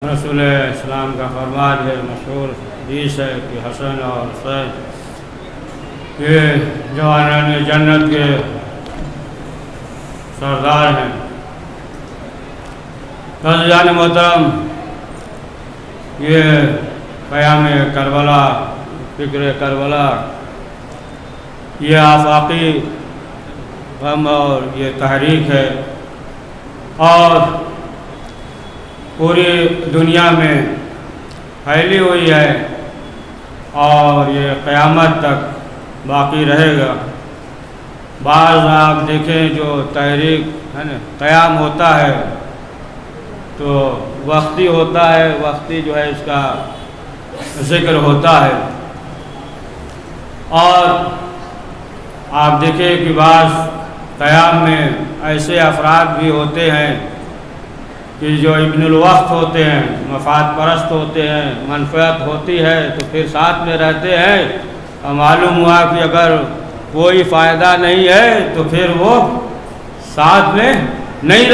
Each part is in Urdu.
رسول اسلام کا فرمان ہے، مشہور حدیث ہے کہ حسن اور حسین یہ جوانان جنت کے سردار ہیں۔ عزیزان محترم، یہ قیام کربلا، فکر کربلا، یہ آفاقی غم اور یہ تحریک ہے اور پوری دنیا میں پھیلی ہوئی ہے اور یہ قیامت تک باقی رہے گا۔ بعض آپ دیکھیں جو تحریک ہے نا قیام ہوتا ہے تو وقتی ہوتا ہے، وقتی جو ہے اس کا ذکر ہوتا ہے، اور آپ دیکھیں کہ بعض قیام میں ایسے افراد بھی ہوتے ہیں کہ جو ابن الوقت ہوتے ہیں، مفاد پرست ہوتے ہیں، منفعت ہوتی ہے تو پھر ساتھ میں رہتے ہیں، اور معلوم ہوا کہ اگر کوئی فائدہ نہیں ہے تو پھر وہ ساتھ میں نہیں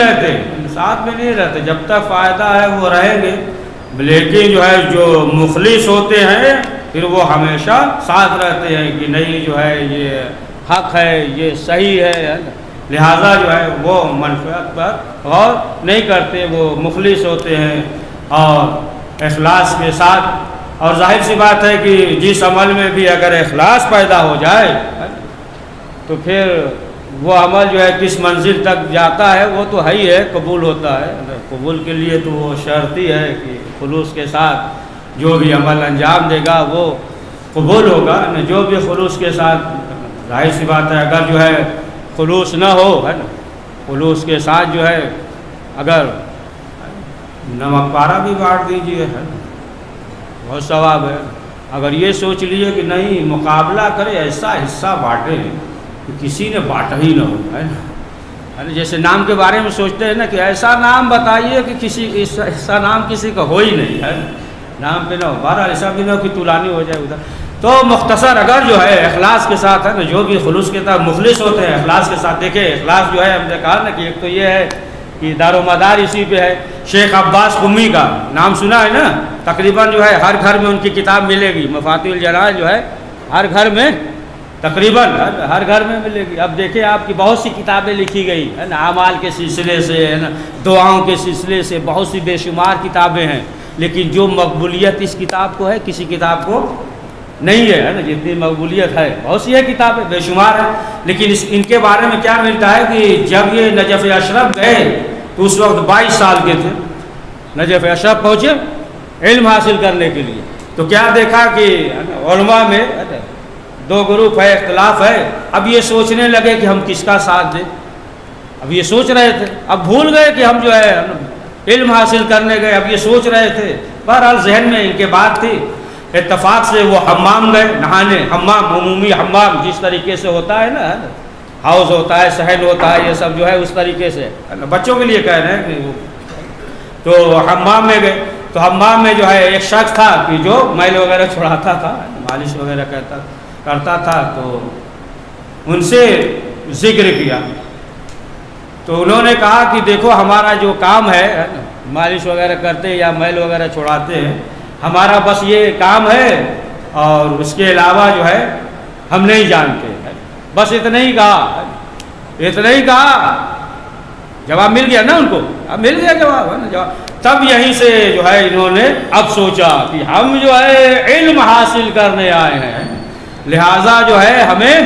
رہتے، جب تک فائدہ ہے وہ رہیں گے، لیکن جو ہے جو مخلص ہوتے ہیں پھر وہ ہمیشہ ساتھ رہتے ہیں کہ نہیں جو ہے یہ حق ہے، یہ صحیح ہے، لہٰذا جو ہے وہ منفعت پر غور نہیں کرتے، وہ مخلص ہوتے ہیں اور اخلاص کے ساتھ۔ اور ظاہر سی بات ہے کہ جس عمل میں بھی اگر اخلاص پیدا ہو جائے تو پھر وہ عمل جو ہے کس منزل تک جاتا ہے وہ تو ہے ہی ہے، قبول ہوتا ہے۔ قبول کے لیے تو وہ شرط ہی ہے کہ خلوص کے ساتھ جو بھی عمل انجام دے گا وہ قبول ہوگا، جو بھی خلوص کے ساتھ۔ ظاہر سی بات ہے اگر جو ہے خلوص نہ ہو، ہے نا، خلوص کے ساتھ جو ہے اگر نمک پارا بھی بانٹ دیجیے، ہے بہت ثواب ہے۔ اگر یہ سوچ لیے کہ نہیں مقابلہ کرے، ایسا حصہ بانٹے کہ کسی نے بانٹا ہی نہ ہو، ہے نا، جیسے نام کے بارے میں سوچتے ہیں نا کہ ایسا نام بتائیے کہ کسی ایسا نام کسی کا ہو ہی نہیں، ہے نام پہ نہ ہو، بہرحال ایسا بھی نہ ہو کہ طولانی ہو جائے ادھر۔ تو مختصر اگر جو ہے اخلاص کے ساتھ ہے نا، جو بھی خلوص کے ساتھ مخلص ہوتے ہیں اخلاص کے ساتھ، دیکھیں اخلاص جو ہے ہم نے کہا نا کہ ایک تو یہ ہے کہ دار و مدار اسی پہ ہے۔ شیخ عباس قمی کا نام سنا ہے نا، تقریباً جو ہے ہر گھر میں ان کی کتاب ملے گی، مفاتیح الجنان جو ہے ہر گھر میں تقریباً ہر گھر میں ملے گی۔ اب دیکھیں آپ کی بہت سی کتابیں لکھی گئی ہے نا، اعمال کے سلسلے سے، ہے نا، دعاؤں کے سلسلے سے بہت سی بے شمار کتابیں ہیں، لیکن جو مقبولیت اس کتاب کو ہے کسی کتاب کو نہیں ہے نا، جتنی مقبولیت ہے بہت سی ہے کتابیں بے شمار ہیں، لیکن ان کے بارے میں کیا ملتا ہے کہ جب یہ نجف اشرف گئے تو اس وقت 22 سال کے تھے، نجف اشرف پہنچے علم حاصل کرنے کے لیے، تو کیا دیکھا کہ علماء میں دو گروپ ہے، اختلاف ہے۔ اب یہ سوچنے لگے کہ ہم کس کا ساتھ دیں، اب یہ سوچ رہے تھے، اب بھول گئے کہ ہم جو ہے علم حاصل کرنے گئے، اب یہ سوچ رہے تھے، بہرحال ذہن میں ان کے بات تھی۔ اتفاق سے وہ حمام گئے نہانے، حمام عمومی حمام جس طریقے سے ہوتا ہے نا، ہاؤس ہوتا ہے، صحن ہوتا ہے، یہ سب جو ہے اس طریقے سے بچوں کے لیے کہہ رہے ہیں کہ تو حمام میں گئے، تو حمام میں جو ہے ایک شخص تھا کہ جو میل وغیرہ چھڑاتا تھا، مالش وغیرہ کرتا تھا، تو ان سے ذکر کیا، تو انہوں نے کہا کہ دیکھو ہمارا جو کام ہے مالش وغیرہ کرتے یا میل وغیرہ چھڑاتے ہیں، ہمارا بس یہ کام ہے اور اس کے علاوہ جو ہے ہم نہیں جانتے، بس اتنا ہی کہا۔ جواب مل گیا نا ان کو، اب مل گیا جواب، ہے نا جواب۔ تب یہیں سے جو ہے انہوں نے اب سوچا کہ ہم جو ہے علم حاصل کرنے آئے ہیں، لہٰذا جو ہے ہمیں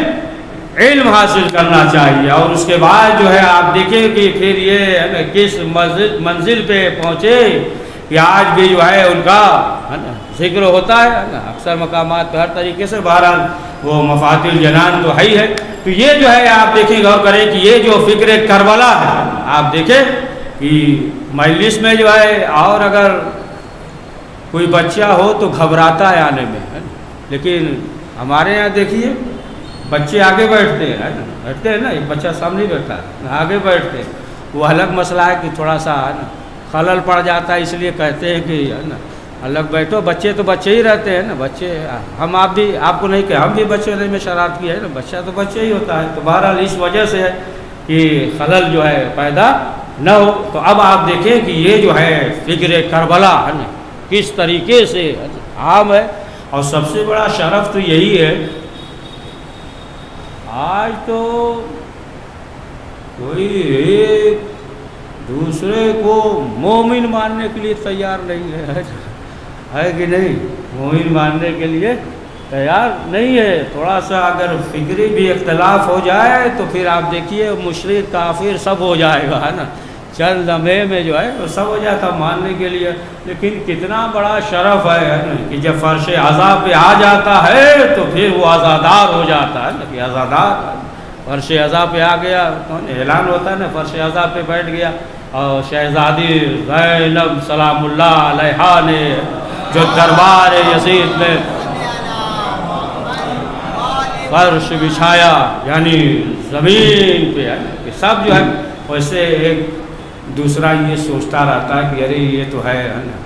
علم حاصل کرنا چاہیے۔ اور اس کے بعد جو ہے آپ دیکھیں کہ پھر یہ کس منزل پہ پہنچے کہ آج بھی جو ہے ان کا ذکر ہوتا ہے اکثر مقامات پہ ہر طریقے سے، بہرحال وہ مفاتیح الجنان تو ہے ہی ہے۔ تو یہ جو ہے آپ دیکھیں غور کریں کہ یہ جو فکر کربلا ہے، آپ دیکھیں کہ مجلس میں جو ہے اور اگر کوئی بچہ ہو تو گھبراتا ہے آنے میں، لیکن ہمارے یہاں دیکھیے بچے آگے بیٹھتے ہیں نا، ایک بچہ سامنے بیٹھا ہے آگے بیٹھتے ہیں، وہ الگ مسئلہ ہے کہ تھوڑا سا ہے نا خلل پڑ جاتا ہے، اس لیے کہتے ہیں کہ ہے نا الگ بیٹھو، بچے تو بچے ہی رہتے ہیں نا، بچے ہم آپ کو نہیں کہ ہم بھی بچے ہونے میں شرارت کی ہے نا، بچہ تو بچہ ہی ہوتا ہے۔ تو بہرحال اس وجہ سے ہے کہ خلل جو ہے پیدا نہ ہو. تو اب آپ دیکھیں کہ یہ جو ہے فکر کربلا ہے نا کس طریقے سے عام ہے. اور سب سے بڑا شرف تو یہی ہے آج تو کوئی ایک دوسرے کو مومن ماننے کے لیے تیار نہیں ہے کہ نہیں؟ مومن ماننے کے لیے تیار نہیں ہے. تھوڑا سا اگر فکری بھی اختلاف ہو جائے تو پھر آپ دیکھیے مشرک کافر سب ہو جائے گا ہے نا. چند لمحے میں جو ہے وہ سب ہو جاتا ماننے کے لیے. لیکن کتنا بڑا شرف ہے نا کہ جب فرش عذاب پہ آ جاتا ہے تو پھر وہ آزادار ہو جاتا ہے نا کہ آزادار فرش عذاب پہ آ گیا. اعلان ہوتا ہے نا فرش عذاب پہ بیٹھ گیا اور شہزادی زینب سلام اللہ علیہا نے جو دربار یزید میں فرش بچھایا یعنی زمین پہ کہ سب جو ہے ویسے ایک دوسرا یہ سوچتا رہتا ہے کہ ارے یہ تو ہے نا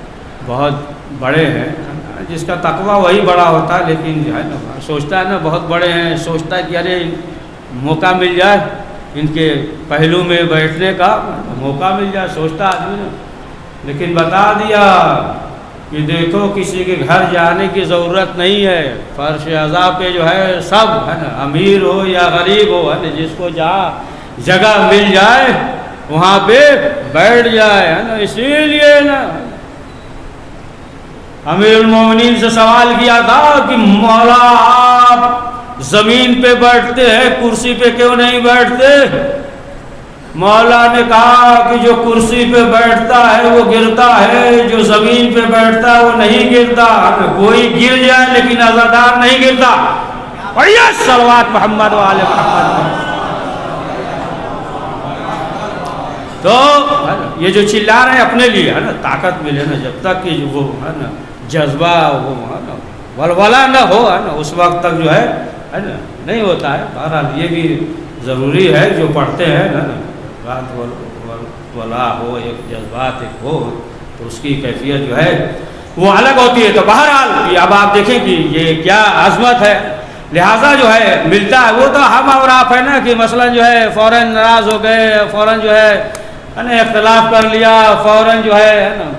بہت بڑے ہیں. جس کا تقویٰ وہی بڑا ہوتا ہے لیکن جو ہے نا سوچتا ہے نا بہت بڑے ہیں. سوچتا ہے کہ ارے موقع مل جائے ان کے پہلو میں بیٹھنے کا موقع مل جائے سوچتا آدمی نا. لیکن بتا دیا کہ دیکھو کسی کے گھر جانے کی ضرورت نہیں ہے. فرش عذاب پہ جو ہے سب ہے نا امیر ہو یا غریب ہو ہے نا جس کو جہاں جگہ مل جائے وہاں پہ بیٹھ جائے ہے نا. اسی لیے نا امیر المومنین سے سوال کیا تھا کہ مولا آپ زمین پہ بیٹھتے ہیں کرسی پہ کیوں نہیں بیٹھتے؟ مولا نے کہا کہ جو کرسی پہ بیٹھتا ہے وہ گرتا ہے، جو زمین پہ بیٹھتا ہے وہ نہیں گرتا. کوئی گر جائے لیکن عزادار نہیں گرتا. بڑھیا صلوات محمد و آل محمد. تو یہ جو چلا رہے ہیں اپنے لیے ہے نا طاقت ملے نا جب تک کہ وہ ہے نا جذبہ وہ ہے نا ولولہ نہ ہو ہے نا اس وقت تک جو ہے نا نہیں ہوتا ہے. بہرحال یہ بھی ضروری ہے جو پڑھتے ہیں نا بات ولا ہو ایک جذبات ایک ہو تو اس کی کیفیت جو ہے وہ الگ ہوتی ہے. تو بہرحال اب آپ دیکھیں کہ یہ کیا عظمت ہے. لہٰذا جو ہے ملتا ہے وہ تو ہم اور آپ ہے نا کہ مثلا جو ہے فوراً ناراض ہو گئے فوراً جو ہے نا اختلاف کر لیا فوراً جو ہے نا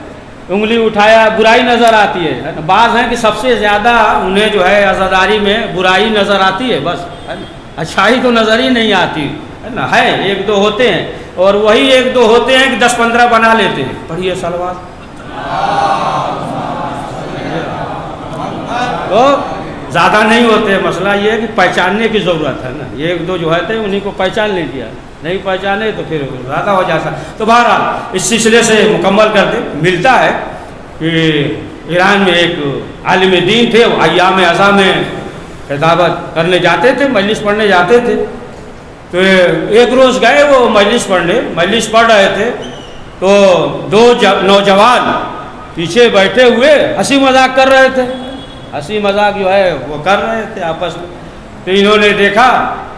انگلی اٹھایا برائی نظر آتی ہے نا. بعض ہیں کہ سب سے زیادہ انہیں جو ہے عزاداری میں برائی نظر آتی ہے بس ہے نا اچھائی تو نظر ہی نہیں آتی ہے نا. ہے ایک دو ہوتے ہیں اور وہی ایک دو ہوتے ہیں کہ 10-15 بنا لیتے ہیں. پڑھیے صلوات. تو زیادہ نہیں ہوتے. مسئلہ یہ ہے کہ پہچاننے کی ضرورت ہے نا. ایک دو جو ہوتے ہیں انہیں کو پہچان لے دیا نہیں پہچانے تو پھر زیادہ ہو جاتا. تو بہرحال اس سلسلے سے مکمل کر دے. ملتا ہے کہ ایران میں ایک عالم دین تھے وہ ایام اعضاء میں خطابت کرنے جاتے تھے مجلس پڑھنے جاتے تھے. تو ایک روز گئے وہ مجلس پڑھنے مجلس پڑھ رہے تھے تو دو نوجوان پیچھے بیٹھے ہوئے ہنسی مذاق کر رہے تھے. ہنسی مذاق جو ہے وہ کر رہے تھے آپس میں. تو انہوں نے دیکھا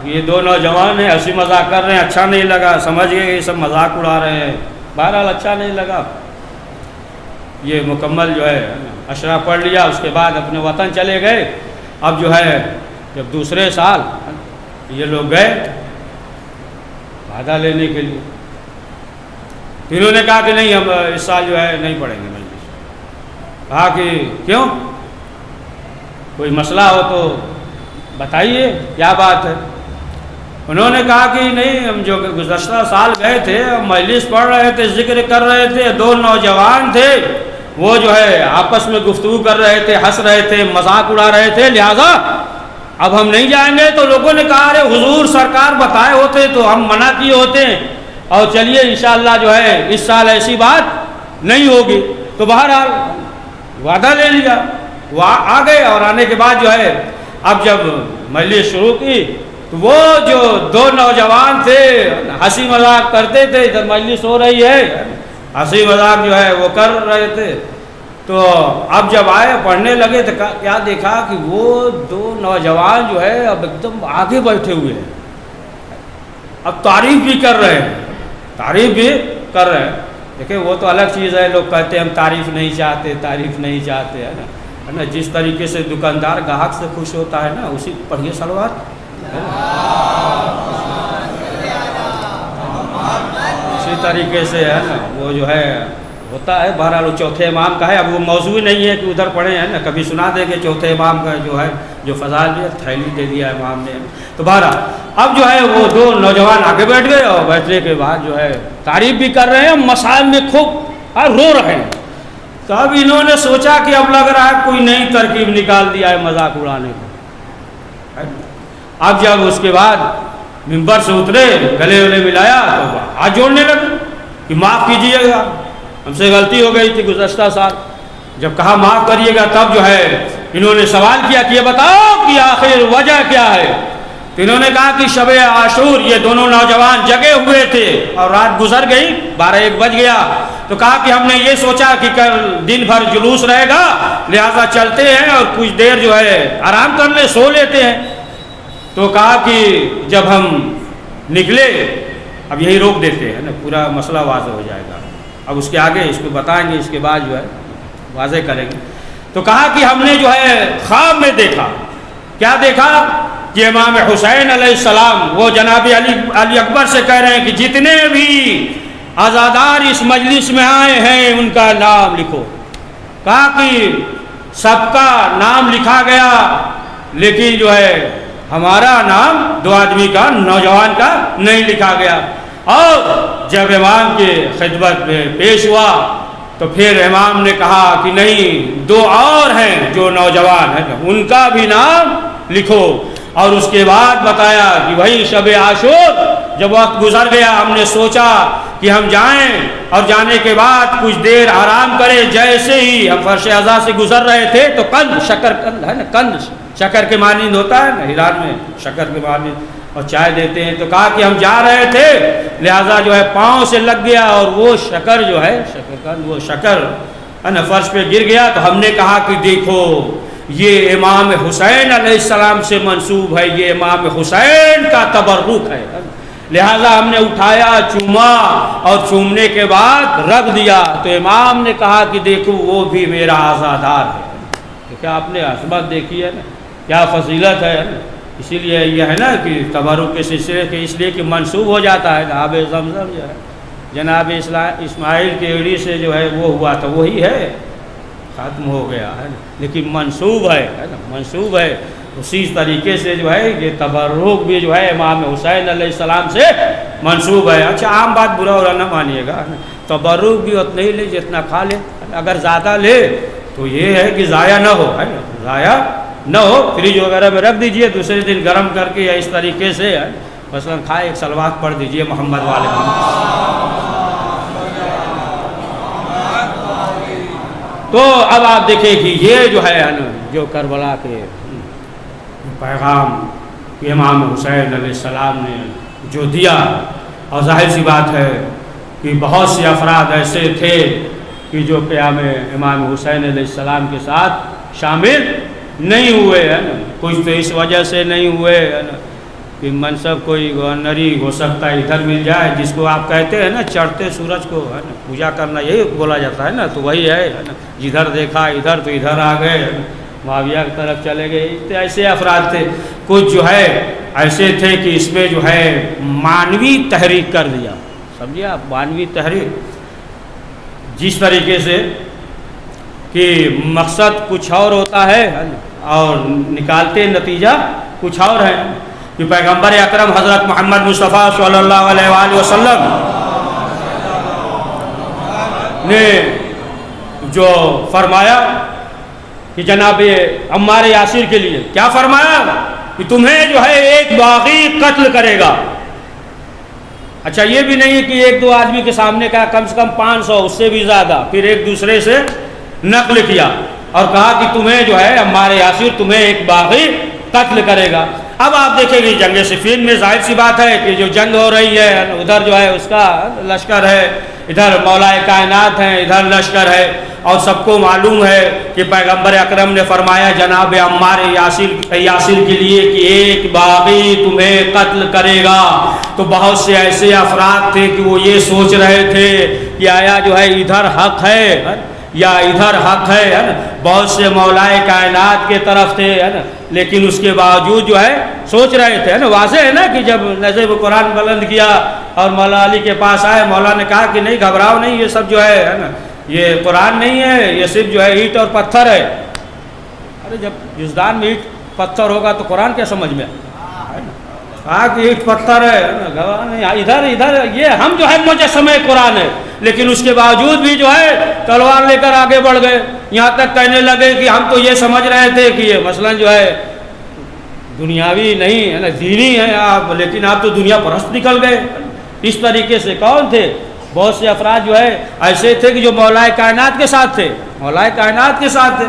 کہ یہ دو نوجوان ہیں ہنسی مذاق کر رہے ہیں. اچھا نہیں لگا. سمجھ گئے کہ یہ سب مذاق اڑا رہے ہیں. بہرحال اچھا نہیں لگا. یہ مکمل جو ہے عشرہ پڑھ لیا. اس کے بعد اپنے وطن چلے گئے. اب جو ہے جب دوسرے سال یہ لوگ گئے وعدہ لینے کے لیے تو انہوں نے کہا کہ نہیں ہم اس سال جو ہے نہیں پڑھیں گے مجلس. کہا کہ کیوں؟ کوئی مسئلہ ہو تو بتائیے کیا بات ہے. انہوں نے کہا کہ نہیں ہم جو گزشتہ سال گئے تھے مجلس پڑھ رہے تھے ذکر کر رہے تھے دو نوجوان تھے وہ جو ہے آپس میں گفتگو کر رہے تھے ہنس رہے تھے مذاق اڑا رہے تھے لہذا اب ہم نہیں جائیں گے. تو لوگوں نے کہا ارے حضور سرکار بتائے ہوتے تو ہم منع کیے ہوتے اور چلیے انشاءاللہ جو ہے اس سال ایسی بات نہیں ہوگی. تو بہرحال وعدہ لے لیا. وہ آ گئے اور آنے کے بعد جو ہے اب جب مجلس شروع کی تو وہ جو دو نوجوان تھے ہنسی مذاق کرتے تھے جب مجلس ہو رہی ہے ہنسی مذاق جو ہے وہ کر رہے تھے. تو اب جب آئے پڑھنے لگے تو کیا دیکھا کہ وہ دو نوجوان جو ہے اب ایک دم آگے بیٹھے ہوئے ہیں. اب تعریف بھی کر رہے ہیں تعریف بھی کر رہے ہیں. دیکھیں وہ تو الگ چیز ہے. لوگ کہتے ہیں ہم تعریف نہیں چاہتے ہے نا. جس طریقے سے دکاندار گاہک سے خوش ہوتا ہے نا اسی پڑھیے صلوات اسی طریقے سے ہے نا وہ جو ہے ہوتا ہے. بہرحال وہ چوتھے امام کا ہے. اب وہ موضوع نہیں ہے کہ ادھر پڑھے ہیں نا, کبھی سنا دیں گے چوتھے امام کا جو ہے جو فضائل دیا تھیلی دے دیا امام نے. تو بہرحال اب جو ہے وہ دو نوجوان آگے بیٹھ گئے اور بیٹھنے کے بعد جو ہے تعریف بھی کر رہے ہیں, مسائل میں خوب رو رہے ہیں. تو اب انہوں نے سوچا کہ اب لگ رہا ہے کوئی نئی ترکیب نکال دیا ہے مذاق اڑانے کو. اب جب اس کے بعد ممبر سے اترے, گلے ولے ملایا تو ہاتھ جوڑنے لگے کہ معاف کیجیے گا, ہم سے غلطی ہو گئی تھی گزشتہ سال. جب کہا معاف کریے گا تب جو ہے انہوں نے سوال کیا کہ یہ بتاؤ کہ آخر وجہ کیا ہے. تو انہوں نے کہا کہ شب عاشور یہ دونوں نوجوان جگے ہوئے تھے اور رات گزر گئی, 12-1 بج گیا. تو کہا کہ ہم نے یہ سوچا کہ کل دن بھر جلوس رہے گا, لہذا چلتے ہیں اور کچھ دیر جو ہے آرام کر لیں, سو لیتے ہیں. تو کہا کہ جب ہم نکلے, اب یہی روک دیتے ہیں نا, پورا مسئلہ واضح ہو جائے گا. اب اس کے آگے اس کو بتائیں گے, اس کے بعد جو ہے واضح کریں گے. تو کہا کہ ہم نے جو ہے خواب میں دیکھا. کیا دیکھا کہ امام حسین علیہ السلام وہ جناب علی اکبر سے کہہ رہے ہیں کہ جتنے بھی عزادار اس مجلس میں آئے ہیں ان کا نام لکھو. کہا کہ سب کا نام لکھا گیا, لیکن جو ہے ہمارا نام 2 آدمی کا, نوجوان کا نہیں لکھا گیا. اور جب امام کے خدمت میں پیش ہوا تو پھر امام نے کہا کہ نہیں, 2 اور ہیں جو نوجوان ہیں ان کا بھی نام لکھو. اور اس کے بعد بتایا کہ وہی شب عاشور جب وقت گزر گیا ہم نے سوچا کہ ہم جائیں اور جانے کے بعد کچھ دیر آرام کریں. جیسے ہی ہم فرش عزا سے گزر رہے تھے تو قند, شکر قند ہے نا, قند شکر کے مانند ہوتا ہے نا, ایران میں شکر کے مانند اور چائے دیتے ہیں. تو کہا کہ ہم جا رہے تھے لہذا جو ہے پاؤں سے لگ گیا اور وہ شکر جو ہے شکر قند وہ شکر ہے نا فرش پہ گر گیا. تو ہم نے کہا کہ دیکھو یہ امام حسین علیہ السلام سے منسوب ہے, یہ امام حسین کا تبرک ہے. لہذا ہم نے اٹھایا, چوما اور چومنے کے بعد رکھ دیا. تو امام نے کہا کہ دیکھو وہ بھی میرا عزادار ہے. کیا آپ نے عظمت دیکھی ہے نا, کیا فضیلت ہے نا. اسی لیے یہ ہے نا کہ تبرک کے سلسلے کے اس لیے کہ منسوب ہو جاتا ہے. آب زمزم جو ہے جناب اسماعیل کے ایڑی سے جو ہے وہ ہوا تھا وہی ہے, ختم ہو گیا ہے نا, لیکن منسوب ہے نا, منسوب ہے. اسی طریقے سے جو ہے یہ تبرک بھی جو ہے امام حسین علیہ السلام سے منسوب ہے. اچھا عام بات برا اور نہ مانیے گا, تبرک بھی اتنا ہی لے جتنا کھا لے. اگر زیادہ لے تو یہ ہے کہ ضائع نہ ہو, ہے نا, ضائع نہ ہو. فریج وغیرہ میں رکھ دیجئے, دوسرے دن گرم کر کے یا اس طریقے سے مثلاً کھائے, ایک صلوات پڑھ دیجئے محمد والے محمد. تو اب آپ دیکھیں کہ یہ جو ہے جو کربلا کے پیغام امام حسین علیہ السلام نے جو دیا, اور ظاہر سی بات ہے کہ بہت سے افراد ایسے تھے کہ جو قیام امام حسین علیہ السلام کے ساتھ شامل نہیں ہوئے, ہے نا. کچھ تو اس وجہ سے نہیں ہوئے, ہے نا, کہ منصب کوئی گورنری ہو سکتا ہے ادھر مل جائے, جس کو آپ کہتے ہیں نا چڑھتے سورج کو, ہے نا, پوجا کرنا یہی بولا جاتا ہے نا. تو وہی ہے نا, جدھر دیکھا ادھر تو ادھر آ گئے, معاویہ کی طرف چلے گئے. ایسے افراد تھے. کچھ جو ہے ایسے تھے کہ اس میں جو ہے مانوی تحریک کر دیا, سمجھے آپ, مانوی تحریک جس طریقے سے کہ مقصد کچھ اور ہوتا ہے اور نکالتے نتیجہ کچھ اور ہے. کہ پیغمبر اکرم حضرت محمد مصطفیٰ صلی اللہ علیہ وآلہ وسلم نے جو فرمایا کہ جناب عمار یاسر کے لیے کیا فرمایا کہ تمہیں جو ہے ایک باغی قتل کرے گا. اچھا یہ بھی نہیں کہ 1-2 آدمی کے سامنے کہا, کم سے کم 500 اس سے بھی زیادہ, پھر ایک دوسرے سے نقل کیا اور کہا کہ تمہیں جو ہے عمار یاسر تمہیں ایک باغی قتل کرے گا. اب آپ دیکھیں گے جنگ صفین میں ظاہر سی بات ہے کہ جو جنگ ہو رہی ہے, ادھر جو ہے اس کا لشکر ہے, ادھر مولا کائنات ہیں, ادھر لشکر ہے, اور سب کو معلوم ہے کہ پیغمبر اکرم نے فرمایا جناب عمار یاسر کے لیے کہ ایک باغی تمہیں قتل کرے گا. تو بہت سے ایسے افراد تھے کہ وہ یہ سوچ رہے تھے کہ آیا جو ہے ادھر حق ہے یا ادھر حق ہے نا، بہت سے مولائے کائنات کے طرف تھے ہے نا، لیکن اس کے باوجود جو ہے سوچ رہے تھے نا، واضح ہے نا کہ جب نظر قرآن بلند کیا اور مولا علی کے پاس آئے، مولا نے کہا کہ نہیں گھبراؤ نہیں، یہ سب جو ہے نا یہ قرآن نہیں ہے، یہ صرف جو ہے اینٹ اور پتھر ہے۔ ارے جب جزدان میں اینٹ پتھر ہوگا تو قرآن کیا سمجھ میں کہا کہ اینٹ پتھر ہے نہیں، ادھر یہ ہم جو ہے مجسمہ قرآن ہے، لیکن اس کے باوجود بھی جو ہے تلوار لے کر آگے بڑھ گئے، یہاں تک کہنے لگے کہ ہم تو یہ سمجھ رہے تھے کہ یہ مثلا جو ہے دنیاوی نہیں ہے نا، دینی ہے آپ، لیکن آپ تو دنیا پرست نکل گئے۔ اس طریقے سے کون تھے؟ بہت سے افراد جو ہے ایسے تھے کہ جو مولائے کائنات کے ساتھ تھے، مولائے کائنات کے ساتھ تھے،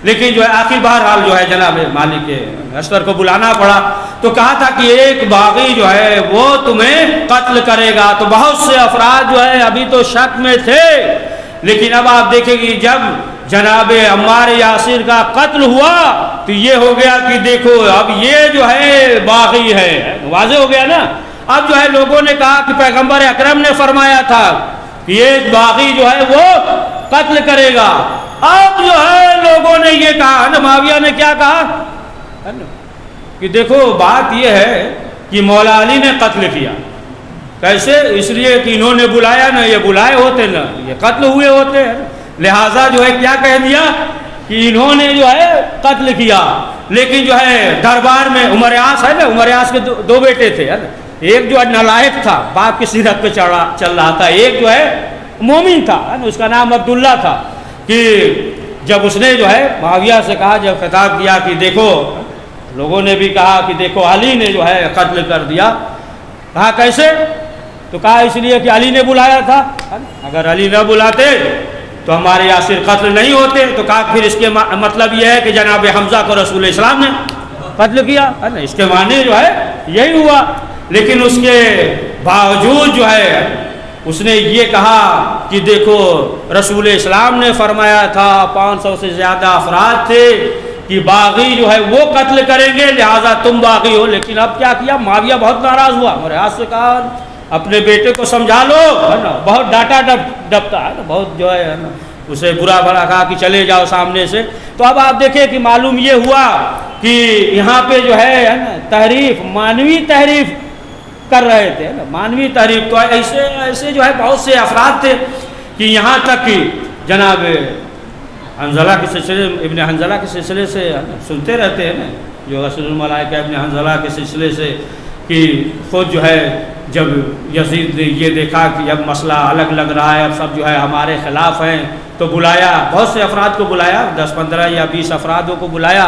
لیکن جو ہے آخر بہرحال جو ہے جناب مالک اشتر کو بلانا پڑا، تو کہا تھا کہ ایک باغی جو ہے وہ تمہیں قتل کرے گا، تو بہت سے افراد جو ہے ابھی تو شک میں تھے، لیکن اب آپ دیکھیں گے جب جناب عمار یاسر کا قتل ہوا تو یہ ہو گیا کہ دیکھو اب یہ جو ہے باغی ہے، واضح ہو گیا نا۔ اب جو ہے لوگوں نے کہا کہ پیغمبر اکرم نے فرمایا تھا کہ ایک باغی جو ہے وہ قتل کرے گا، اب جو ہے لوگوں نے یہ کہا نا، معاویہ نے کیا کہا کہ دیکھو بات یہ ہے کہ مولا علی نے قتل کیا، کیسے؟ اس لیے کہ انہوں نے بلایا نا، یہ بلائے ہوتے نا یہ قتل ہوئے ہوتے ہیں، لہٰذا جو ہے کیا کہہ دیا کہ انہوں نے جو ہے قتل کیا، لیکن جو ہے دربار میں عمر عاص ہے نا، عمر عاص کے دو بیٹے تھے، ایک جو ہے نالائق تھا باپ کی سیرت پہ چل رہا تھا، ایک جو ہے مومن تھا، اس کا نام عبداللہ تھا، کہ جب اس نے جو ہے معاویہ سے کہا، جب خطاب کیا کہ دیکھو، لوگوں نے بھی کہا کہ دیکھو علی نے جو ہے قتل کر دیا، کہا کیسے؟ تو کہا اس لیے کہ علی نے بلایا تھا، اگر علی نہ بلاتے تو ہمارے یاسر قتل نہیں ہوتے، تو کہا پھر اس کے مطلب یہ ہے کہ جناب حمزہ کو رسول اسلام نے قتل کیا، اس کے معنی جو ہے یہی ہوا، لیکن اس کے باوجود جو ہے اس نے یہ کہا کہ دیکھو رسول اسلام نے فرمایا تھا، 500 سے زیادہ افراد تھے کہ باغی جو ہے وہ قتل کریں گے، لہٰذا تم باغی ہو، لیکن اب کیا کیا؟ معاویہ بہت ناراض ہوا، میرے ہاتھ سے کہا اپنے بیٹے کو سمجھا لو، ہے نا، بہت ڈانٹا ڈپتا ہے نا، بہت جو ہے نا اسے برا بھلا کہا کہ چلے جاؤ سامنے سے۔ تو اب آپ دیکھیں کہ معلوم یہ ہوا کہ یہاں پہ جو ہے نا تحریف، مانوی تحریف کر رہے تھے نا، مانوی تحریف، تو ایسے جو ہے بہت سے افراد تھے کہ یہاں تک کہ جناب حنظلہ کے سلسلے، ابن حنظلہ کے سلسلے سے سنتے رہتے ہیں نا، جو رسول الملائکہ ابن حنظلہ کے سلسلے سے، کہ خود جو ہے جب یزید نے یہ دیکھا کہ اب مسئلہ الگ لگ رہا ہے، اب سب جو ہے ہمارے خلاف ہیں، تو بلایا، بہت سے افراد کو بلایا، 10 15 یا 20 افرادوں کو بلایا،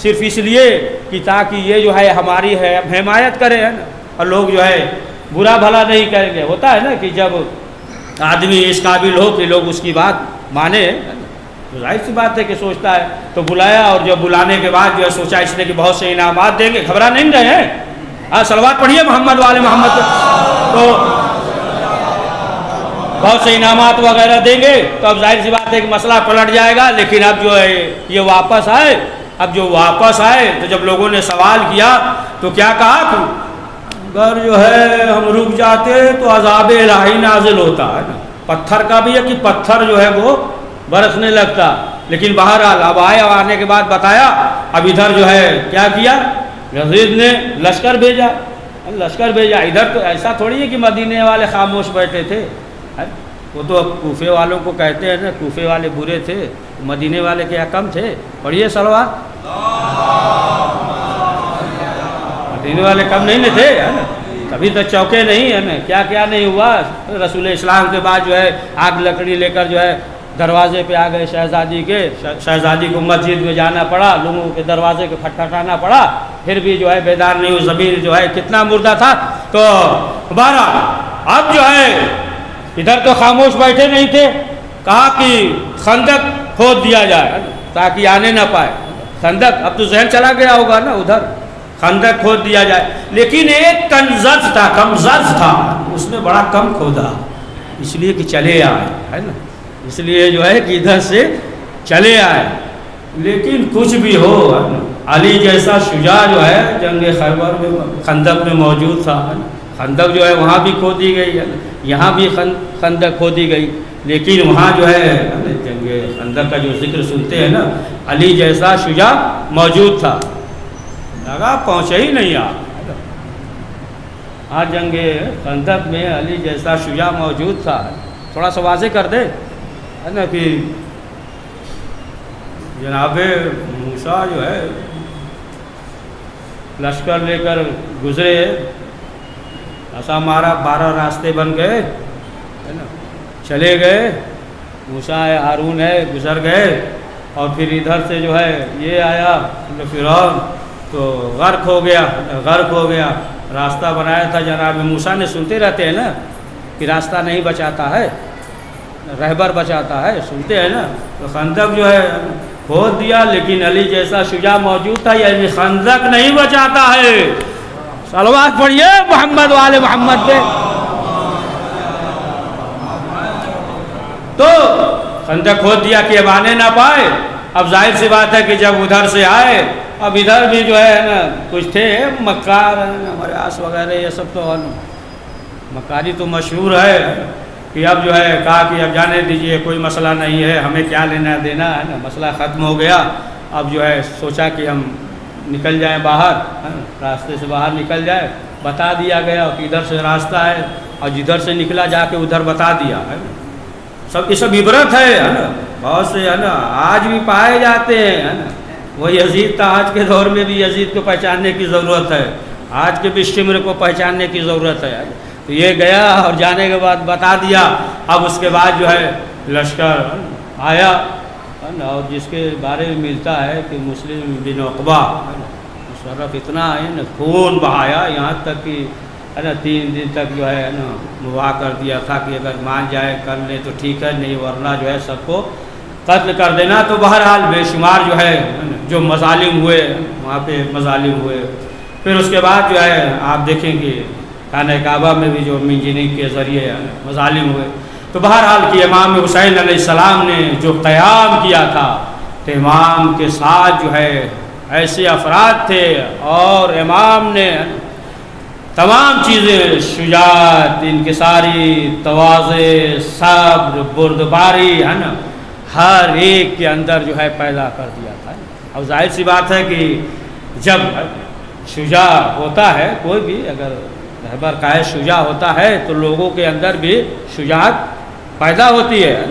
صرف اس لیے کہ تاکہ یہ جو ہے ہماری حمایت کرے، ہے نا، اور لوگ جو ہے برا بھلا نہیں کریں گے۔ ہوتا ہے نا کہ جب آدمی اس قابل ہو کہ لوگ اس کی بات مانے، تو ظاہر سی بات ہے کہ سوچتا ہے، تو بلایا، اور جب بلانے کے بعد جو ہے سوچا اس نے کہ بہت سے انعامات دیں گے، گھبرا نہیں رہے ہیں، صلوات پڑھیے محمد والے محمد، تو بہت سے انعامات وغیرہ دیں گے، تو اب ظاہر سی بات ہے کہ مسئلہ پلٹ جائے گا، لیکن اب جو ہے یہ واپس آئے، اب جو واپس آئے تو جب لوگوں نے سوال کیا تو کیا کہا کہ اگر جو ہے ہم رک جاتے تو عذاب الہی نازل ہوتا ہے نا، پتھر کا بھی ہے کہ پتھر جو ہے وہ برسنے لگتا، لیکن بہرحال اب آئے، آنے کے بعد بتایا، اب ادھر جو ہے کیا کیا، یزید نے لشکر بھیجا، ادھر تو ایسا تھوڑی ہے کہ مدینے والے خاموش بیٹھے تھے، وہ تو کوفے والوں کو کہتے ہیں نا، کوفے والے برے تھے، مدینے والے کیا کم تھے؟ پڑھیے صلوات، مدینے والے کم نہیں تھے، ہے نا، کبھی تو چوکے نہیں، ہے نا، کیا کیا نہیں ہوا، رسول اسلام کے بعد جو ہے آگ لکڑی لے کر جو ہے دروازے پہ آ گئے شہزادی کو مسجد میں جانا پڑا، لوگوں کے دروازے کو کھٹکھٹانا پڑا، پھر بھی جو ہے بیدار نہیں ہوئی، زمین جو ہے کتنا مردہ تھا، تو بہرحال اب جو ہے ادھر تو خاموش بیٹھے نہیں تھے، کہا کہ خندق کھود دیا جائے تاکہ آنے نہ پائے، خندق، اب تو ذہن چلا گیا ہوگا نا ادھر، خندق کھود دیا جائے، لیکن ایک کنزز تھا، کمزز تھا، اس نے بڑا کم کھودا، اس لیے کہ چلے آئے، ہے نا، اس لیے جو ہے کہ ادھر سے چلے آئے، لیکن کچھ بھی ہو، علی جیسا شجاع جو ہے جنگ خیبر میں خندق میں موجود تھا، خندق جو ہے وہاں بھی کھودی گئی، یہاں بھی خندق کھودی گئی، لیکن وہاں جو ہے جنگ خندق کا جو ذکر سنتے ہیں نا، علی جیسا شجاع موجود تھا، لگا پہنچے ہی نہیں آپ۔ ہاں جنگ خندق میں علی جیسا شجاع موجود تھا، تھوڑا سا واضح کر دے ہے نا کہ جناب موسیٰ جو ہے لشکر لے کر گزرے، ایسا مارا 12 راستے بن گئے ہے نا، چلے گئے، موسیٰ ہارون ہے گزر گئے، اور پھر ادھر سے جو ہے یہ آیا فرعون تو غرق ہو گیا، راستہ بنایا تھا جناب موسیٰ نے، سنتے رہتے ہیں نا کہ راستہ نہیں بچاتا ہے، رہبر بچاتا ہے، سنتے ہیں نا، تو خندق جو ہے کھود دیا، لیکن علی جیسا شجاع موجود تھا، یعنی خندق نہیں بچاتا ہے۔ صلوات پڑھیے محمد والے محمد پہ۔ تو خندق کھود دیا کہ اب آنے نہ پائے۔ اب ظاہر سی بات ہے کہ جب ادھر سے آئے، اب ادھر بھی جو ہے نا کچھ تھے مکار، ہمارے آس وغیرہ، یہ سب تو مکاری تو مشہور ہے کہ اب جو ہے کہا کہ اب جانے دیجئے، کوئی مسئلہ نہیں ہے، ہمیں کیا لینا دینا ہے نا، مسئلہ ختم ہو گیا۔ اب جو ہے سوچا کہ ہم نکل جائیں باہر، راستے سے باہر نکل جائے، بتا دیا گیا کہ ادھر سے راستہ ہے، اور جدھر سے نکلا جا کے ادھر بتا دیا ہے۔ سب یہ سب عبرت ہے نا، بہت سے ہے نا آج بھی پائے جاتے ہیں ہے نا، وہ یزید تھا، آج کے دور میں بھی یزید کو پہچاننے کی ضرورت ہے، آج کے بھی شمر کو پہچاننے کی ضرورت ہے۔ تو یہ گیا اور جانے کے بعد بتا دیا۔ اب اس کے بعد جو ہے لشکر آیا، اور جس کے بارے میں ملتا ہے کہ مسلم بن عقبہ مشرف اتنا ہے نا خون بہایا، یہاں تک کہ ہے نا 3 دن تک جو ہے نا مباح کر دیا تھا کہ اگر مان جائے کر لے تو ٹھیک ہے، نہیں ورنہ جو ہے سب کو قتل کر دینا۔ تو بہرحال بے شمار جو ہے جو مظالم ہوئے وہاں پہ مظالم ہوئے۔ پھر اس کے بعد جو ہے آپ دیکھیں کہ خانہ کعبہ میں بھی جو منجنیق کے ذریعے مظالم ہوئے۔ تو بہرحال کہ امام حسین علیہ السلام نے جو قیام کیا تھا، تو امام کے ساتھ جو ہے ایسے افراد تھے، اور امام نے تمام چیزیں، شجاعت، انکساری، تواضع، صبر، بردباری ہے نا، ہر ایک کے اندر جو ہے پیدا کر دیا تھا۔ اب ظاہر سی بات ہے کہ جب شجاع ہوتا ہے کوئی بھی، اگر رہبر قائد شجاع ہوتا ہے تو لوگوں کے اندر بھی شجاعت پیدا ہوتی ہے۔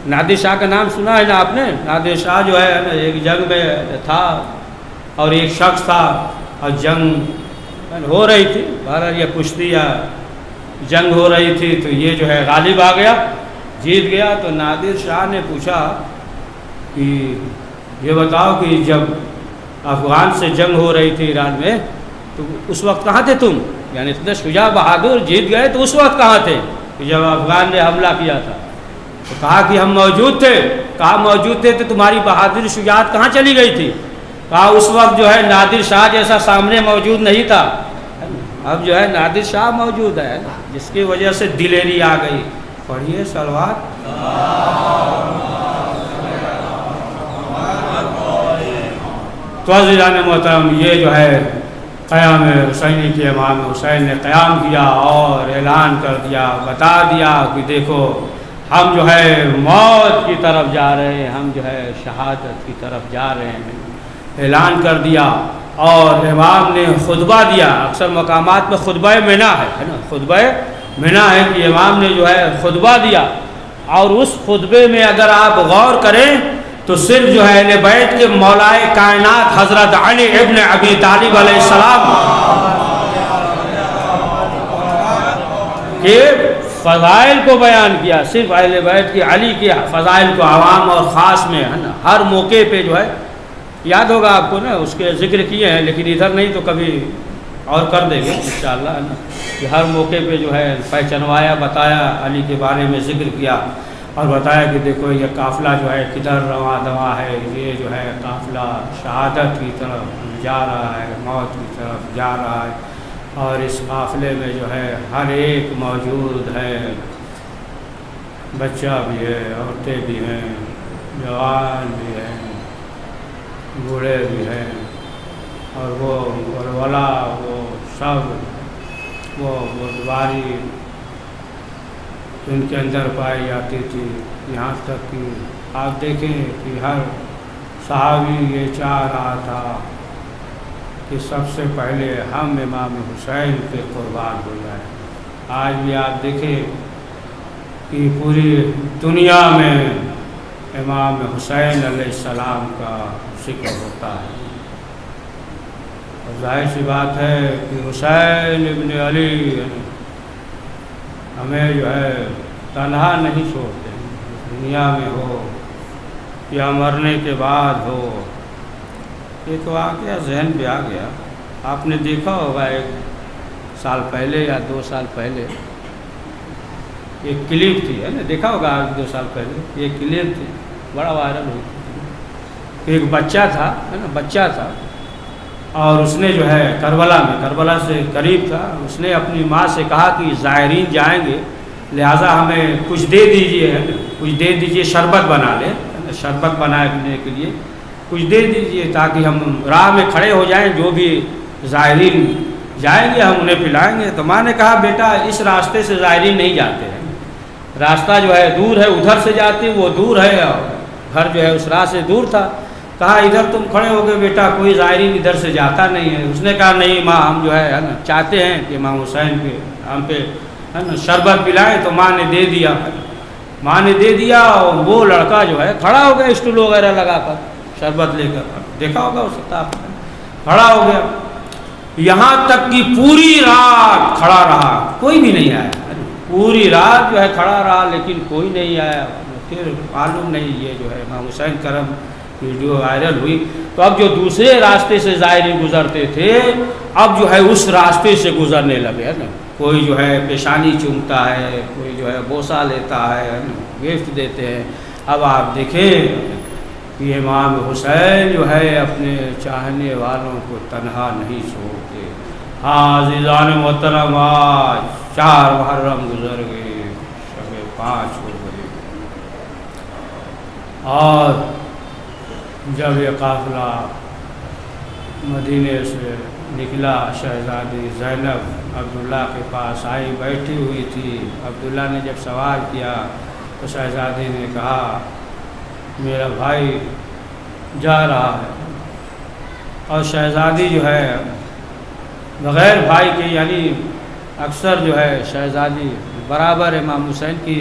نادر شاہ کا نام سنا ہے نا آپ نے؟ نادر شاہ جو ہے ایک جنگ میں تھا، اور ایک شخص تھا، اور جنگ ہو رہی تھی، بہرحال یہ کشتی یا جنگ ہو رہی تھی، تو یہ جو ہے غالب آ گیا، جیت گیا۔ تو نادر شاہ نے پوچھا کہ یہ بتاؤ کہ جب افغان سے جنگ ہو رہی تھی ایران میں، تو اس وقت کہاں تھے تم؟ یعنی اتنے شجاع بہادر جیت گئے تو اس وقت کہاں تھے کہ جب افغان نے حملہ کیا تھا؟ تو کہا کہ ہم موجود تھے۔ کہا موجود تھے تو تمہاری بہادر شجاعت کہاں چلی گئی تھی؟ کہا اس وقت جو ہے نادر شاہ جیسا سامنے موجود نہیں تھا، اب جو ہے نادر شاہ موجود ہے، جس کی وجہ سے دلیری آ گئی۔ پڑھیے صلوات۔ تو عزیزان محترم، یہ جو ہے قیام حسینی کے امام حسین نے قیام کیا اور اعلان کر دیا، بتا دیا کہ دیکھو ہم جو ہے موت کی طرف جا رہے ہیں، ہم جو ہے شہادت کی طرف جا رہے ہیں، اعلان کر دیا۔ اور امام نے خطبہ دیا، اکثر مقامات میں خطبہ منا ہے نا، خطبہ منا ہے کہ امام نے جو ہے خطبہ دیا، اور اس خطبے میں اگر آپ غور کریں تو صرف جو ہے اہل بیت کے مولائے کائنات حضرت علی ابن ابی طالب علیہ السلام کے فضائل کو بیان کیا، صرف اہل بیت کے علی کے فضائل کو عوام اور خاص میں ہے نا ہر موقع پہ جو ہے، یاد ہوگا آپ کو نا اس کے ذکر کیے ہیں، لیکن ادھر نہیں تو کبھی اور کر دیں گے انشاءاللہ ہے نا، کہ ہر موقع پہ جو ہے پہچنوایا، بتایا، علی کے بارے میں ذکر کیا، اور بتایا کہ دیکھو یہ قافلہ جو ہے کدھر رواں دواں ہے، یہ جو ہے قافلہ شہادت کی طرف جا رہا ہے، موت کی طرف جا رہا ہے، اور اس قافلے میں جو ہے ہر ایک موجود ہے، بچہ بھی ہے، عورتیں بھی ہیں، جوان بھی ہیں، بوڑھے بھی ہیں، اور وہ ولولا وہ سب وہ بردباری ان کے اندر پائی جاتی تھی، یہاں تک کہ آپ دیکھیں کہ ہر صحابی یہ چاہ رہا تھا کہ سب سے پہلے ہم امام حسین پہ قربان ہو جائیں۔ آج بھی آپ دیکھیں کہ پوری دنیا میں امام حسین علیہ السلام کا ذکر ہوتا ہے، اور ظاہر سی بات ہے کہ حسین ابن علی ہمیں جو ہے تنہا نہیں چھوڑتے، دنیا میں ہو یا مرنے کے بعد ہو۔ ایک واقعہ ذہن پہ آ گیا، آپ نے دیکھا ہوگا 1 سال پہلے یا 2 سال پہلے ایک کلپ تھی، ہے نا، دیکھا ہوگا 2 سال پہلے ایک کلپ تھی، بڑا وائرل ہوئی تھی۔ ایک بچہ تھا، ہے نا، بچہ تھا، اور اس نے جو ہے کربلا سے قریب تھا، اس نے اپنی ماں سے کہا کہ زائرین جائیں گے لہٰذا ہمیں کچھ دے دیجئے، ہے نا، کچھ دے دیجئے، شربت بنا لیں، شربت بنانے کے لیے کچھ دے دیجئے تاکہ ہم راہ میں کھڑے ہو جائیں، جو بھی زائرین جائیں گے ہم انہیں پلائیں گے۔ تو ماں نے کہا بیٹا اس راستے سے زائرین نہیں جاتے ہیں، راستہ جو ہے دور ہے، ادھر سے جاتے وہ دور ہے، اور گھر جو ہے اس راہ سے دور تھا۔ کہا ادھر تم کھڑے ہو گئے بیٹا، کوئی زائرین ادھر سے جاتا نہیں ہے۔ اس نے کہا نہیں ماں، ہم جو ہے نا چاہتے ہیں کہ امام حسین پہ ہم پہ ہے نا شربت پلائیں۔ تو ماں نے دے دیا، اور وہ لڑکا جو ہے کھڑا ہو گیا اسٹول وغیرہ لگا کر شربت لے کر، دیکھا ہوگا اس وقت کھڑا ہو گیا، یہاں تک کہ پوری رات کھڑا رہا، کوئی بھی نہیں آیا، پوری رات جو ہے کھڑا رہا لیکن کوئی نہیں آیا۔ پھر معلوم نہیں یہ جو ہے امام حسین کرم ویڈیو وائرل ہوئی، تو اب جو دوسرے راستے سے زائرین گزرتے تھے اب جو ہے اس راستے سے گزرنے لگے، ہے نا، کوئی جو ہے پیشانی چومتا ہے، کوئی جو ہے بوسہ لیتا ہے، گفٹ دیتے ہیں۔ اب آپ دیکھیں کہ امام حسین جو ہے اپنے چاہنے والوں کو تنہا نہیں چھوڑتے۔ ہاں عزیزان محترم، آج 4 محرم گزر گئے، شب 5 ہو گئے، اور جب یہ قافلہ مدینے سے نکلا شہزادی زینب عبداللہ کے پاس آئی، بیٹھی ہوئی تھی۔ عبداللہ نے جب سوال کیا تو شہزادی نے کہا میرا بھائی جا رہا ہے، اور شہزادی جو ہے بغیر بھائی کے، یعنی اکثر جو ہے شہزادی برابر امام حسین کی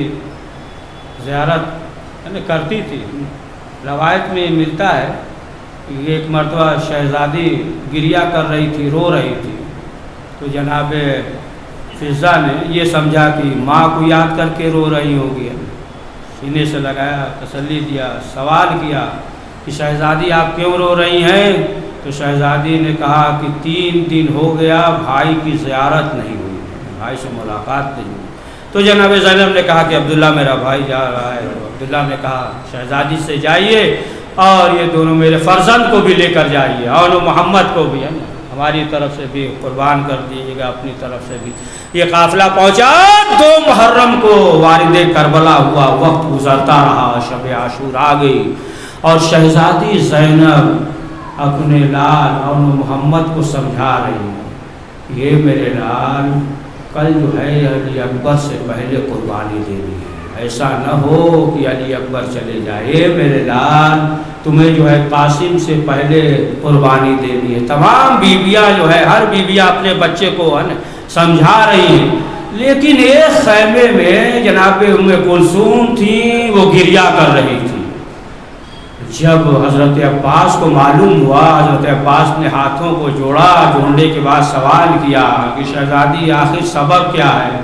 زیارت کرتی تھی۔ روایت میں ملتا ہے کہ ایک مرتبہ شہزادی گریہ کر رہی تھی، رو رہی تھی، تو جناب فضہ نے یہ سمجھا کہ ماں کو یاد کر کے رو رہی ہوگی، سینے سے لگایا، تسلی دیا، سوال کیا کہ شہزادی آپ کیوں رو رہی ہیں؟ تو شہزادی نے کہا کہ 3 دن ہو گیا بھائی کی زیارت نہیں ہوئی، بھائی سے ملاقات نہیں ہوئی۔ تو جناب زینب نے کہا کہ عبداللہ میرا بھائی جا رہا ہے۔ عبداللہ نے کہا شہزادی سے جائیے اور یہ دونوں میرے فرزند کو بھی لے کر جائیے، اور محمد کو بھی، ہے نا، ہماری طرف سے بھی قربان کر دیجیے گا، اپنی طرف سے بھی۔ یہ قافلہ پہنچا 2 محرم کو، والد کربلا ہوا، وقت گزرتا رہا، شب عاشور آ گئی، اور شہزادی زینب اپنے لال اور محمد کو سمجھا رہی ہے، یہ میرے لال کل جو ہے علی اکبر سے پہلے قربانی دینی ہے، ایسا نہ ہو کہ علی اکبر چلے جائے، میرے لال تمہیں جو ہے قاسم سے پہلے قربانی دینی ہے۔ تمام بیویاں جو ہے، ہر بیویاں اپنے بچے کو سمجھا رہی ہیں، لیکن ایک خیمے میں جناب ام کلثوم تھی، وہ گریہ کر رہی تھی۔ جب حضرت عباس کو معلوم ہوا، حضرت عباس نے ہاتھوں کو جوڑا، جوڑنے کے بعد سوال کیا کہ شہزادی آخر سبب کیا ہے؟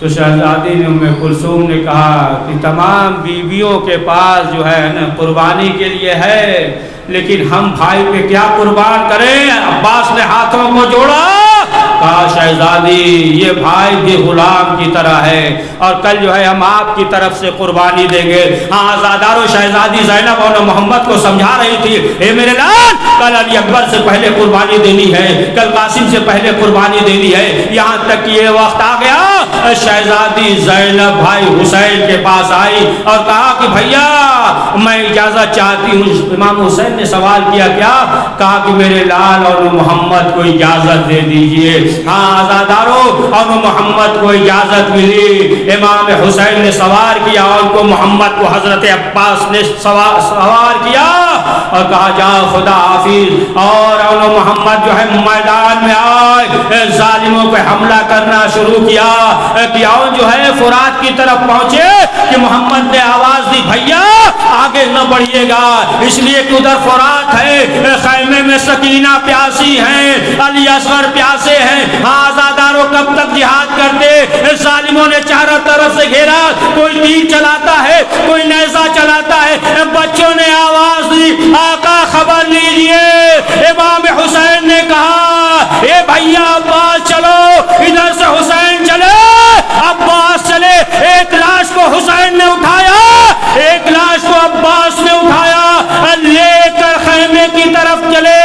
تو شہزادی نے ام کلثوم نے کہا کہ تمام بیویوں کے پاس جو ہے نا قربانی کے لیے ہے، لیکن ہم بھائی پہ کیا قربان کریں؟ عباس نے ہاتھوں کو جوڑا، کہا شہزادی یہ بھائی بھی غلام کی طرح ہے، اور کل جو ہے ہم آپ کی طرف سے قربانی دیں گے۔ ہاں زادارو، شہزادی زینب اور محمد کو سمجھا رہی تھی، اے میرے لال کل علی اکبر سے پہلے قربانی دینی ہے، کل قاسم سے پہلے قربانی دینی ہے، یہاں تک کہ یہ وقت آ گیا شہزادی زینب بھائی حسین کے پاس آئی اور کہا کہ بھیا میں اجازت چاہتی ہوں. امام حسین نے سوال کیا کیا؟ کہا کہ میرے لال اور محمد کو اجازت دے دیجئے. ہاں آزادارو، اور محمد کو اجازت ملی. امام حسین نے سوار کیا اور کو محمد کو حضرت عباس نے سوار کیا اور کہا جا خدا حافظ. اور محمد جو ہے میدان میں آئے، ظالموں پہ حملہ کرنا شروع کیا کہ جو ہے فرات کی طرف پہنچے کہ محمد نے آواز دی بھیا آگے نہ بڑھیے گا، اس لیے کہ ادھر فرات ہے، خیمے میں سکینہ پیاسی ہیں، علی اصغر پیاسے ہیں. آزاداروں کب تک جہاد کرتے؟ ظالموں نے چاروں طرف سے گھیرا، کوئی تیر چلاتا ہے، کوئی نیزہ چلاتا ہے. بچوں نے آواز دی آقا خبر لیجئے. امام حسین نے کہا اے بھیا عباس چلو، ادھر سے حسین چلے، عباس چلے. ایک لاش کو حسین نے اٹھایا، ایک لاش کو عباس نے اٹھایا، لے کر خیمے کی طرف چلے.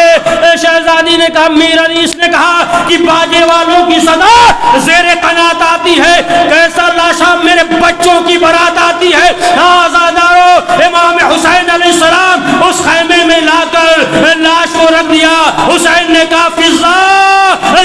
شہزادی نے کہا میر انیس نے کہا کہ باجے والوں کی صدا زیر قنات آتی ہے، کیسا لاشا میرے بچوں کی برات آتی ہے. آزادارو امام حسین علیہ السلام اس خیمے میں لا کر لاش کو رکھ دیا. حسین نے کہا فضا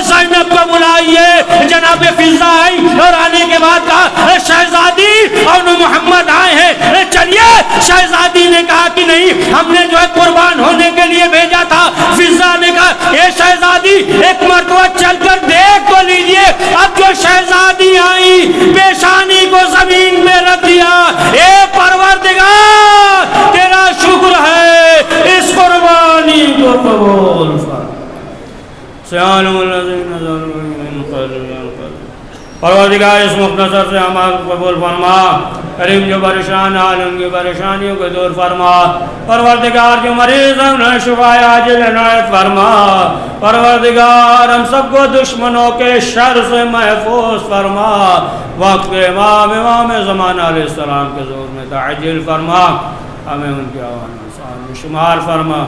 زینب کو بلائیے. جناب فضا آئی اور آنے کے بعد کہا شہزادی اور محمد آئے ہیں، چلیے. شہزادی نے کہا کہ نہیں، ہم نے جو ہے قربان ہونے کے لیے بھیجا تھا. فضا نے کہا اے شہزادی ایک مرتبہ چل کر دیکھ تو لیجئے. اب جو شہزادی آئی پیشانی کو زمین پہ رکھ دیا. اے پروردگار تیرا شکر ہے، اس قربانی کو قبول فرما. سیالم الذین ظلموا من قبلهم پروردگار اس مختصر سے ہمارا قبول فرما. کریم جو پریشان حال ان کی پریشانیوں کو دور فرما. پروردگار جو مریض ہیں انہیں شفا عاجل عنایت فرما. پروردگار ہم سب کو دشمنوں کے شر سے محفوظ فرما. وقت امام زمانہ علیہ السلام کے ظہور میں تعجیل فرما. ہمیں ان کی آواز میں شمار فرما.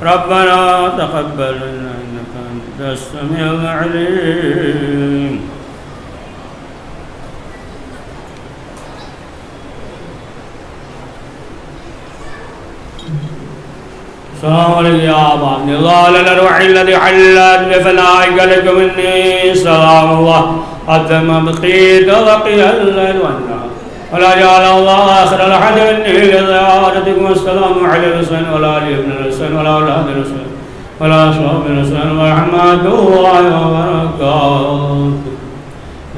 ربنا تقبل منا انك انت السميع العليم. السلام علیکم یا آباد نضال الروح الذي حلت بفنائك لك مني سلام الله عدم بقيت وقي الليل والنهار ولا جعل الله آخر الحد مني لزيارتكم. السلام على الحسين ولا علي بن الحسين ولا أولاد الحسين ولا أصحاب الحسين ورحمة الله وبركاته.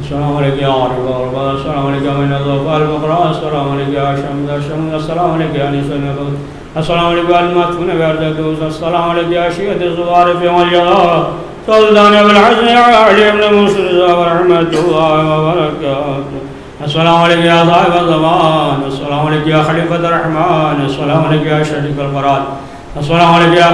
السلام علیکم یا عرب العرب. السلام علیکم من الضفاء البقراء. السلام علیکم یا شمد الشمد. السلام علیکم یا نساء النبوت. السلام علیکم المدفون بأرض. السلام علیکم یا شیعة الزوارف والجلال. سلطان بالحسن یا علی بن موسى ورحمة الله وبركاته. السلام علیکم یا صاحب الزمان. السلام علیکم یا خلیفۃ الرحمن. السلام علیکم یا شریک الفرات. السلام علیکم